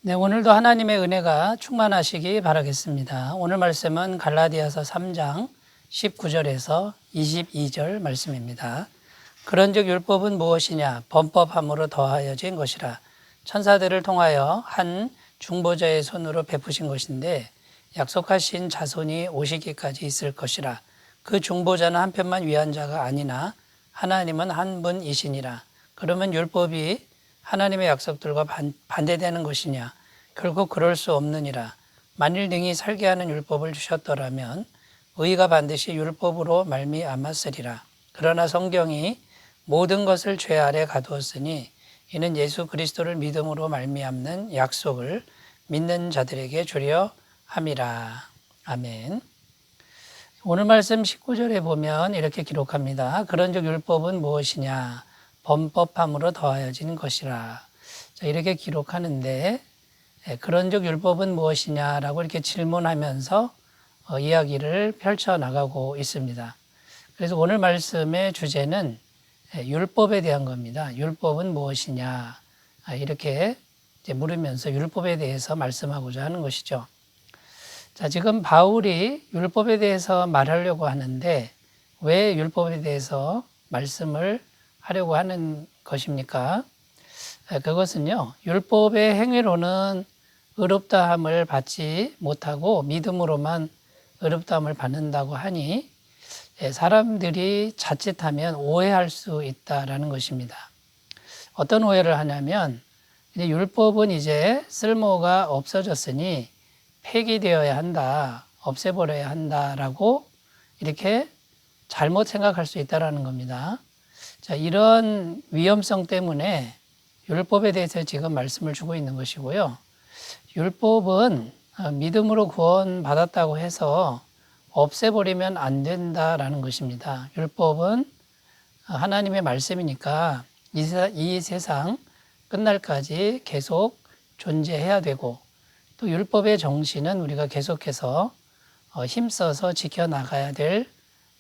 네, 오늘도 하나님의 은혜가 충만하시기 바라겠습니다. 오늘 말씀은 갈라디아서 3장 19절에서 22절 말씀입니다. 그런즉 율법은 무엇이냐? 범법함으로 더하여진 것이라. 천사들을 통하여 한 중보자의 손으로 베푸신 것인데 약속하신 자손이 오시기까지 있을 것이라. 그 중보자는 한편만 위한 자가 아니나 하나님은 한 분이시니라. 그러면 율법이 하나님의 약속들과 반대되는 것이냐? 결국 그럴 수 없느니라. 만일 능히 살게 하는 율법을 주셨더라면 의가 반드시 율법으로 말미암았으리라. 그러나 성경이 모든 것을 죄 아래 가두었으니 이는 예수 그리스도를 믿음으로 말미암는 약속을 믿는 자들에게 주려 함이라. 아멘. 오늘 말씀 19절에 보면 이렇게 기록합니다. 그런즉 율법은 무엇이냐? 범법함으로 더하여진 것이라. 자, 이렇게 기록하는데 그런즉 율법은 무엇이냐라고 이렇게 질문하면서 이야기를 펼쳐나가고 있습니다. 그래서 오늘 말씀의 주제는 율법에 대한 겁니다. 율법은 무엇이냐 이렇게 물으면서 율법에 대해서 말씀하고자 하는 것이죠. 자, 지금 바울이 율법에 대해서 말하려고 하는데 왜 율법에 대해서 말씀을 하려고 하는 것입니까? 그것은요, 율법의 행위로는 의롭다함을 받지 못하고 믿음으로만 의롭다함을 받는다고 하니 사람들이 자칫하면 오해할 수 있다라는 것입니다. 어떤 오해를 하냐면 이제 율법은 이제 쓸모가 없어졌으니 폐기되어야 한다, 없애버려야 한다라고 이렇게 잘못 생각할 수 있다라는 겁니다. 자, 이런 위험성 때문에 율법에 대해서 지금 말씀을 주고 있는 것이고요. 율법은 믿음으로 구원받았다고 해서 없애버리면 안 된다라는 것입니다. 율법은 하나님의 말씀이니까 이 세상 끝날까지 계속 존재해야 되고 또 율법의 정신은 우리가 계속해서 힘써서 지켜나가야 될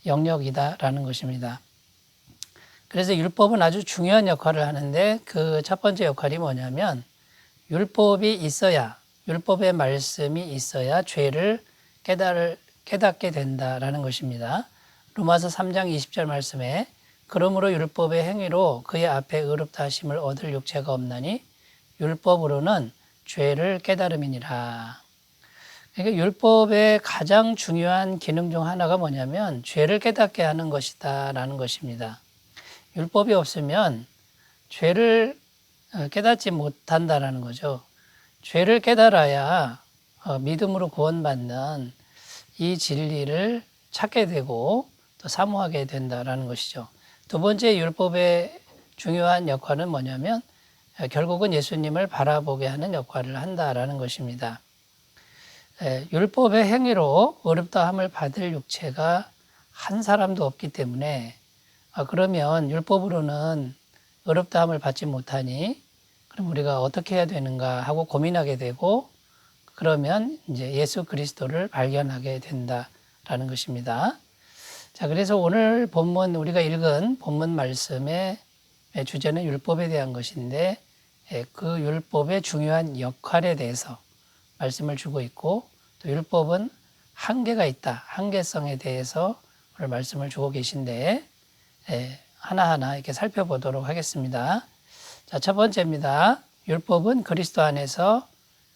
영역이다라는 것입니다. 그래서 율법은 아주 중요한 역할을 하는데 그 첫 번째 역할이 뭐냐면 율법이 있어야, 율법의 말씀이 있어야 죄를 깨닫게 된다라는 것입니다. 로마서 3장 20절 말씀에 그러므로 율법의 행위로 그의 앞에 의롭다 하심을 얻을 육체가 없나니 율법으로는 죄를 깨달음이니라. 그러니까 율법의 가장 중요한 기능 중 하나가 뭐냐면 죄를 깨닫게 하는 것이다 라는 것입니다. 율법이 없으면 죄를 깨닫지 못한다라는 거죠. 죄를 깨달아야 믿음으로 구원받는 이 진리를 찾게 되고 또 사모하게 된다라는 것이죠. 두 번째 율법의 중요한 역할은 뭐냐면 결국은 예수님을 바라보게 하는 역할을 한다라는 것입니다. 율법의 행위로 의롭다함을 받을 육체가 한 사람도 없기 때문에 그러면 율법으로는 의롭다함을 받지 못하니 그럼 우리가 어떻게 해야 되는가 하고 고민하게 되고 그러면 이제 예수 그리스도를 발견하게 된다라는 것입니다. 자, 그래서 오늘 본문 우리가 읽은 본문 말씀의 주제는 율법에 대한 것인데 그 율법의 중요한 역할에 대해서 말씀을 주고 있고 또 율법은 한계가 있다, 한계성에 대해서 오늘 말씀을 주고 계신데 하나하나 이렇게 살펴보도록 하겠습니다. 자, 첫 번째입니다. 율법은 그리스도 안에서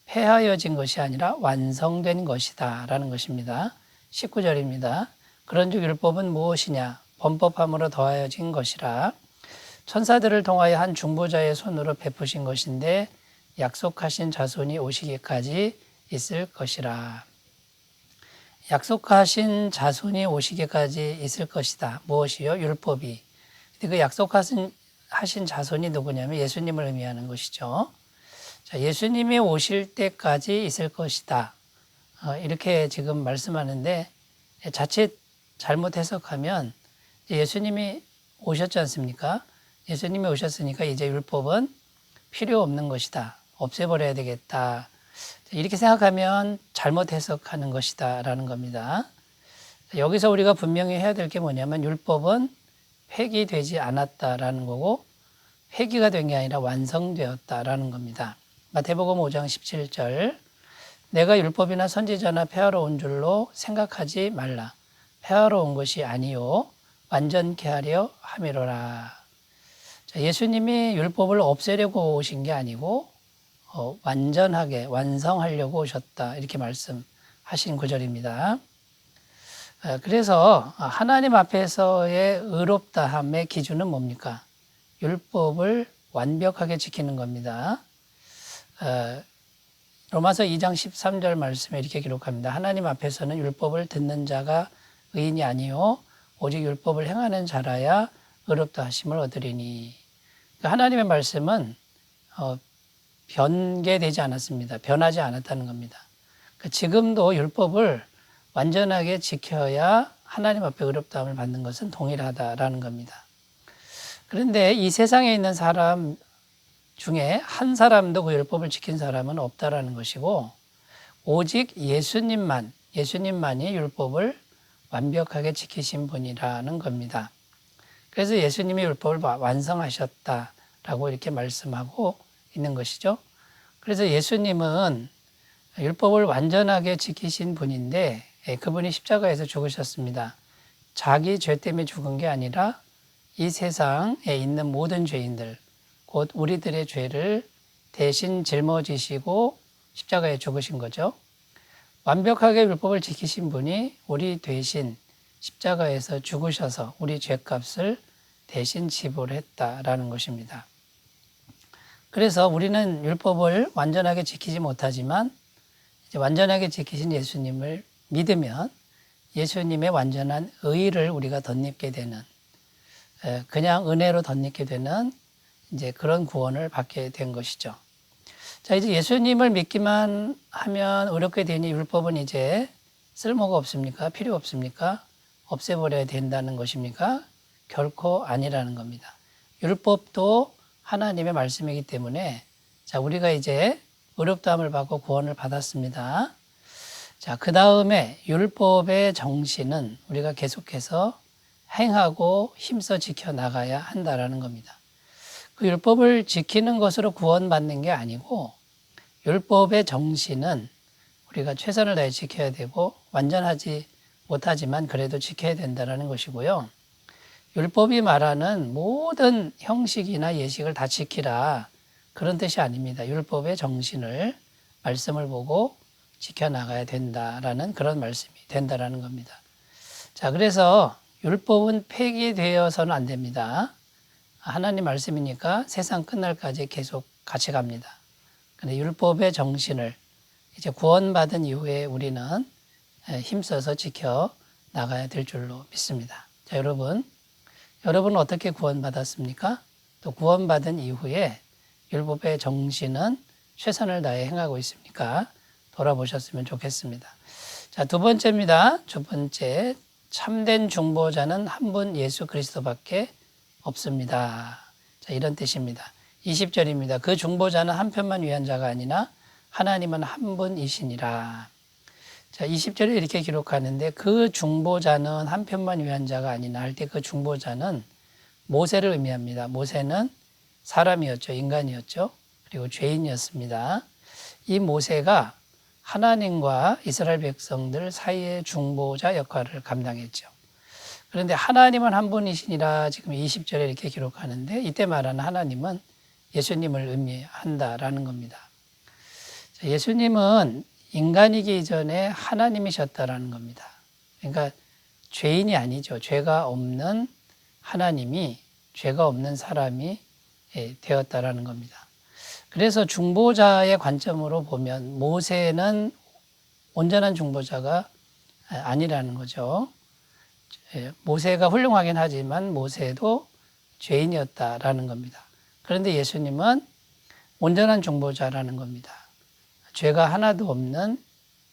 폐하여진 것이 아니라 완성된 것이다 라는 것입니다. 19절입니다. 그런즉 율법은 무엇이냐? 범법함으로 더하여진 것이라. 천사들을 통하여 한 중보자의 손으로 베푸신 것인데 약속하신 자손이 오시기까지 있을 것이라. 약속하신 자손이 오시기까지 있을 것이다. 무엇이요? 율법이. 근데 그 약속하신 자손이 누구냐면 예수님을 의미하는 것이죠. 자, 예수님이 오실 때까지 있을 것이다. 이렇게 지금 말씀하는데 자칫 잘못 해석하면 예수님이 오셨지 않습니까? 예수님이 오셨으니까 이제 율법은 필요 없는 것이다. 없애버려야 되겠다. 이렇게 생각하면 잘못 해석하는 것이다 라는 겁니다. 여기서 우리가 분명히 해야 될 게 뭐냐면 율법은 폐기되지 않았다라는 거고 폐기가 된 게 아니라 완성되었다라는 겁니다. 마태복음 5장 17절. 내가 율법이나 선지자나 폐하러 온 줄로 생각하지 말라. 폐하러 온 것이 아니요 완전케 하려 함이로라. 자, 예수님이 율법을 없애려고 오신 게 아니고 완전하게 완성하려고 오셨다. 이렇게 말씀하신 구절입니다. 그래서 하나님 앞에서의 의롭다함의 기준은 뭡니까? 율법을 완벽하게 지키는 겁니다. 로마서 2장 13절 말씀에 이렇게 기록합니다. 하나님 앞에서는 율법을 듣는 자가 의인이 아니요 오직 율법을 행하는 자라야 의롭다 하심을 얻으리니. 그러니까 하나님의 말씀은 변개되지 않았습니다. 변하지 않았다는 겁니다. 그러니까 지금도 율법을 완전하게 지켜야 하나님 앞에 의롭다함을 받는 것은 동일하다라는 겁니다. 그런데 이 세상에 있는 사람 중에 한 사람도 그 율법을 지킨 사람은 없다라는 것이고 오직 예수님만이 율법을 완벽하게 지키신 분이라는 겁니다. 그래서 예수님이 율법을 완성하셨다라고 이렇게 말씀하고 있는 것이죠. 그래서 예수님은 율법을 완전하게 지키신 분인데 그분이 십자가에서 죽으셨습니다. 자기 죄 때문에 죽은 게 아니라 이 세상에 있는 모든 죄인들, 곧 우리들의 죄를 대신 짊어지시고 십자가에 죽으신 거죠. 완벽하게 율법을 지키신 분이 우리 대신 십자가에서 죽으셔서 우리 죄값을 대신 지불했다라는 것입니다. 그래서 우리는 율법을 완전하게 지키지 못하지만 이제 완전하게 지키신 예수님을 믿으면 예수님의 완전한 의를 우리가 덧입게 되는, 그냥 은혜로 덧입게 되는 이제 그런 구원을 받게 된 것이죠. 자, 이제 예수님을 믿기만 하면 어렵게 되니 율법은 이제 쓸모가 없습니까? 필요 없습니까? 없애버려야 된다는 것입니까? 결코 아니라는 겁니다. 율법도 하나님의 말씀이기 때문에 자, 우리가 이제 의롭다함을 받고 구원을 받았습니다. 자, 그 다음에 율법의 정신은 우리가 계속해서 행하고 힘써 지켜나가야 한다라는 겁니다. 그 율법을 지키는 것으로 구원받는 게 아니고 율법의 정신은 우리가 최선을 다해 지켜야 되고 완전하지 못하지만 그래도 지켜야 된다는 것이고요. 율법이 말하는 모든 형식이나 예식을 다 지키라 그런 뜻이 아닙니다. 율법의 정신을 말씀을 보고 지켜나가야 된다라는 그런 말씀이 된다라는 겁니다. 자, 그래서 율법은 폐기되어서는 안 됩니다. 하나님 말씀이니까 세상 끝날까지 계속 같이 갑니다. 근데 율법의 정신을 이제 구원받은 이후에 우리는 힘써서 지켜 나가야 될 줄로 믿습니다. 자, 여러분 어떻게 구원받았습니까? 또 구원받은 이후에 율법의 정신은 최선을 다해 행하고 있습니까? 돌아보셨으면 좋겠습니다. 자, 두 번째입니다. 두 번째, 참된 중보자는 한 분 예수 그리스도밖에 없습니다. 자, 이런 뜻입니다. 20절입니다. 그 중보자는 한 편만 위한 자가 아니나 하나님은 한 분이시니라. 자, 20절에 이렇게 기록하는데 그 중보자는 한 편만 위한 자가 아니나 할 때 그 중보자는 모세를 의미합니다. 모세는 사람이었죠. 인간이었죠. 그리고 죄인이었습니다. 이 모세가 하나님과 이스라엘 백성들 사이의 중보자 역할을 감당했죠. 그런데 하나님은 한 분이시니라 지금 20절에 이렇게 기록하는데 이때 말하는 하나님은 예수님을 의미한다라는 겁니다. 예수님은 인간이기 전에 하나님이셨다라는 겁니다. 그러니까 죄인이 아니죠. 죄가 없는 하나님이 죄가 없는 사람이 되었다라는 겁니다. 그래서 중보자의 관점으로 보면 모세는 온전한 중보자가 아니라는 거죠. 모세가 훌륭하긴 하지만 모세도 죄인이었다라는 겁니다. 그런데 예수님은 온전한 중보자라는 겁니다. 죄가 하나도 없는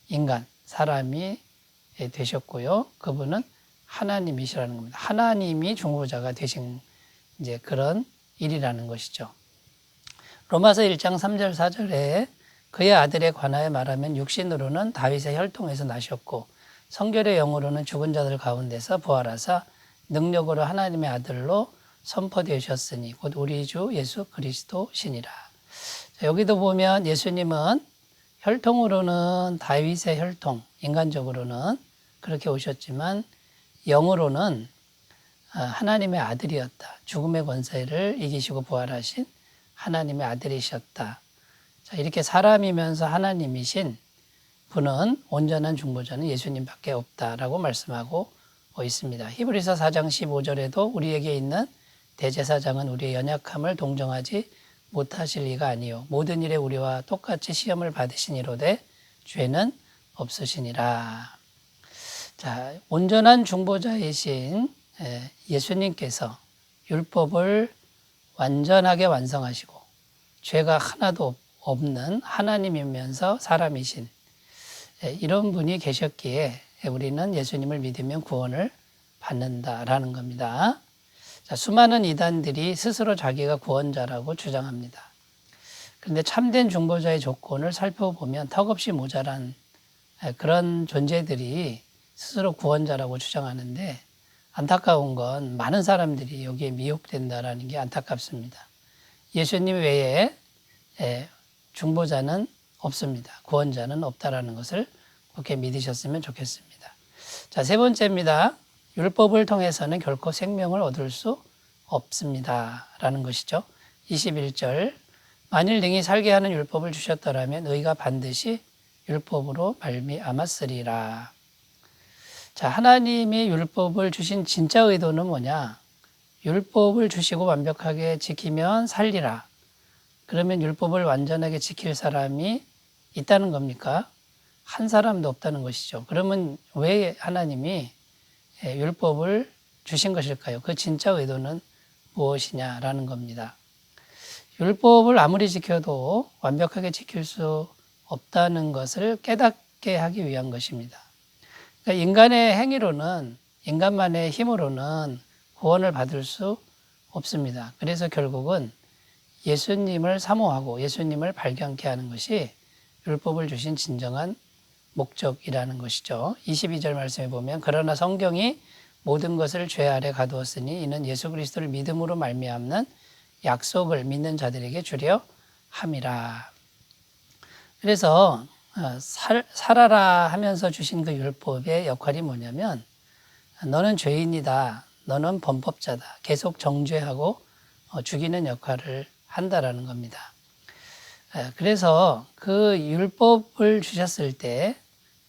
인간, 사람이 되셨고요. 그분은 하나님이시라는 겁니다. 하나님이 중보자가 되신 이제 그런 일이라는 것이죠. 로마서 1장 3절 4절에 그의 아들에 관하여 말하면 육신으로는 다윗의 혈통에서 나셨고 성결의 영으로는 죽은 자들 가운데서 부활하사 능력으로 하나님의 아들로 선포되셨으니 곧 우리 주 예수 그리스도시니라. 자, 여기도 보면 예수님은 혈통으로는 다윗의 혈통, 인간적으로는 그렇게 오셨지만 영으로는 하나님의 아들이었다. 죽음의 권세를 이기시고 부활하신 하나님의 아들이셨다. 자, 이렇게 사람이면서 하나님이신 분은 온전한 중보자는 예수님밖에 없다라고 말씀하고 있습니다. 히브리서 4장 15절에도 우리에게 있는 대제사장은 우리의 연약함을 동정하지 못하실 리가 아니요 모든 일에 우리와 똑같이 시험을 받으시니로되 죄는 없으시니라. 자, 온전한 중보자이신 예수님께서 율법을 완전하게 완성하시고 죄가 하나도 없는 하나님이면서 사람이신 이런 분이 계셨기에 우리는 예수님을 믿으면 구원을 받는다라는 겁니다. 자, 수많은 이단들이 스스로 자기가 구원자라고 주장합니다. 그런데 참된 중보자의 조건을 살펴보면 턱없이 모자란 그런 존재들이 스스로 구원자라고 주장하는데 안타까운 건 많은 사람들이 여기에 미혹된다라는 게 안타깝습니다. 예수님 외에 중보자는 없습니다. 구원자는 없다라는 것을 그렇게 믿으셨으면 좋겠습니다. 자, 세 번째입니다. 율법을 통해서는 결코 생명을 얻을 수 없습니다. 라는 것이죠. 21절 만일 능히 살게 하는 율법을 주셨더라면 의가 반드시 율법으로 말미암았으리라. 자, 하나님이 율법을 주신 진짜 의도는 뭐냐? 율법을 주시고 완벽하게 지키면 살리라. 그러면 율법을 완전하게 지킬 사람이 있다는 겁니까? 한 사람도 없다는 것이죠. 그러면 왜 하나님이 율법을 주신 것일까요? 그 진짜 의도는 무엇이냐라는 겁니다. 율법을 아무리 지켜도 완벽하게 지킬 수 없다는 것을 깨닫게 하기 위한 것입니다. 그러니까 인간의 행위로는, 인간만의 힘으로는 구원을 받을 수 없습니다. 그래서 결국은 예수님을 사모하고 예수님을 발견케 하는 것이 율법을 주신 진정한 목적이라는 것이죠. 22절 말씀에 보면 그러나 성경이 모든 것을 죄 아래 가두었으니 이는 예수 그리스도를 믿음으로 말미암는 약속을 믿는 자들에게 주려 함이라. 그래서 살아라 하면서 주신 그 율법의 역할이 뭐냐면 너는 죄인이다. 너는 범법자다. 계속 정죄하고 죽이는 역할을 한다라는 겁니다. 그래서 그 율법을 주셨을 때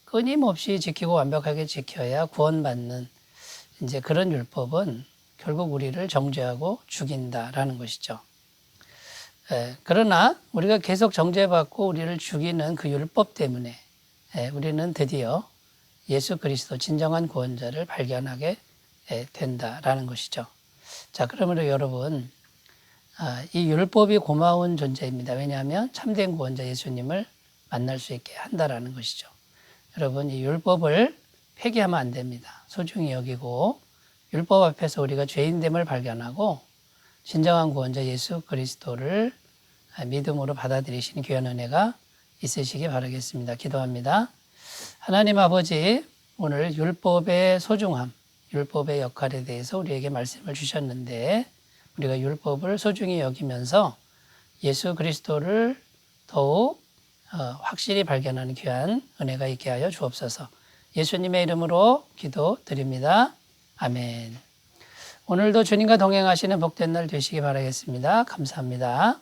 끊임없이 지키고 완벽하게 지켜야 구원받는 이제 그런 율법은 결국 우리를 정죄하고 죽인다라는 것이죠. 그러나 우리가 계속 정죄받고 우리를 죽이는 그 율법 때문에 우리는 드디어 예수 그리스도 진정한 구원자를 발견하게 된다라는 것이죠. 자, 그러므로 여러분 이 율법이 고마운 존재입니다. 왜냐하면 참된 구원자 예수님을 만날 수 있게 한다라는 것이죠. 여러분 이 율법을 폐기하면 안 됩니다. 소중히 여기고 율법 앞에서 우리가 죄인됨을 발견하고 진정한 구원자 예수 그리스도를 믿음으로 받아들이시는 귀한 은혜가 있으시기 바라겠습니다. 기도합니다. 하나님 아버지, 오늘 율법의 소중함, 율법의 역할에 대해서 우리에게 말씀을 주셨는데 우리가 율법을 소중히 여기면서 예수 그리스도를 더욱 확실히 발견하는 귀한 은혜가 있게 하여 주옵소서. 예수님의 이름으로 기도드립니다. 아멘. 오늘도 주님과 동행하시는 복된 날 되시기 바라겠습니다. 감사합니다.